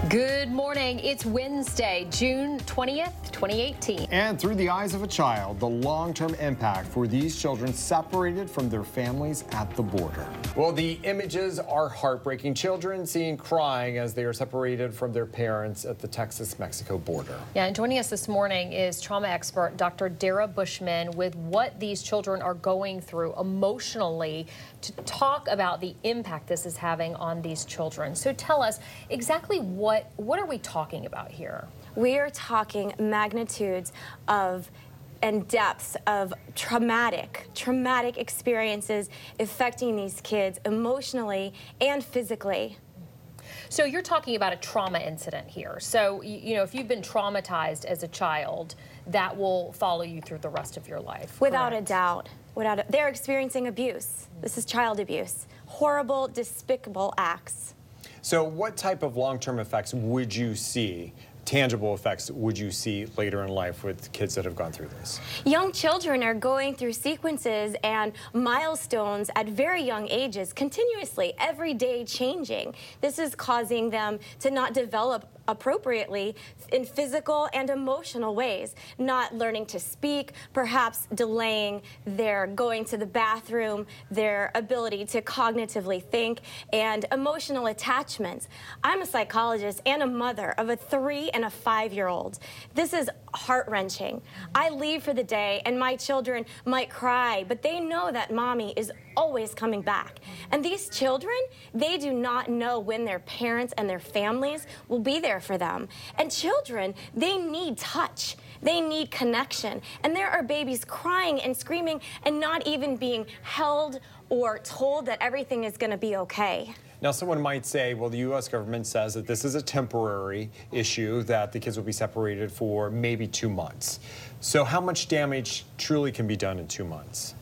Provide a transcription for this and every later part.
Good morning. It's Wednesday, June 20th, 2018. And through the eyes of a child, the long-term impact for these children separated from their families at the border. Well, the images are heartbreaking. Children seen crying as they are separated from their parents at the Texas-Mexico border. Yeah, and joining us this morning is trauma expert Dr. Dara Bushman with what these children are going through emotionally to talk about the impact this is having on these children. So tell us exactly what are we talking about here? We are talking magnitudes of and depths of traumatic experiences affecting these kids emotionally and physically. So you're talking about a trauma incident here. So, you know, if you've been traumatized as a child, that will follow you through the rest of your life. Without correct? a doubt. They're experiencing abuse. This is child abuse. Horrible, despicable acts. So what type of long-term effects would you see, tangible effects would you see later in life with kids that have gone through this? Young children are going through sequences and milestones at very young ages, continuously, every day changing. This is causing them to not develop appropriately in physical and emotional ways, not learning to speak, perhaps delaying their going to the bathroom, their ability to cognitively think, and emotional attachments. I'm a psychologist and a mother of a 3- and a 5-year-old. This is heart-wrenching. I leave for the day and my children might cry, but they know that mommy is always coming back. And these children, they do not know when their parents and their families will be there for them. And children, they need touch. They need connection. And there are babies crying and screaming and not even being held or told that everything is going to be okay. Now, someone might say, well, the U.S. government says that this is a temporary issue, that the kids will be separated for maybe 2 months. So how much damage truly can be done in 2 months?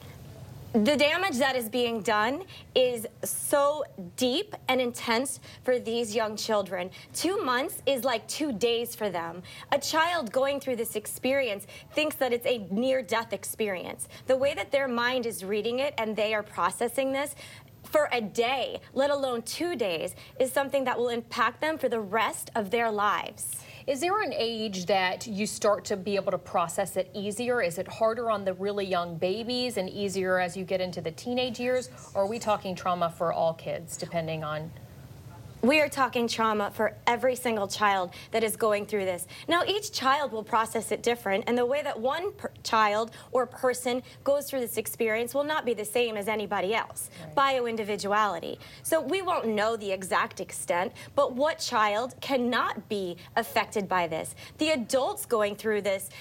The damage that is being done is so deep and intense for these young children. 2 months is like 2 days for them. A child going through this experience thinks that it's a near-death experience. The way that their mind is reading it and they are processing this for a day, let alone 2 days, is something that will impact them for the rest of their lives. Is there an age that you start to be able to process it easier? Is it harder on the really young babies and easier as you get into the teenage years? Or are we talking trauma for all kids, depending on? We are talking trauma for every single child that is going through this. Now, each child will process it different, and the way that one child or person goes through this experience will not be the same as anybody else. Right. Bio-individuality. So we won't know the exact extent, but what child cannot be affected by this? The adults going through this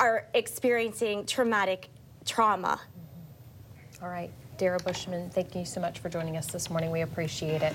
are experiencing traumatic trauma. All right, Dara Bushman, thank you so much for joining us this morning. We appreciate it.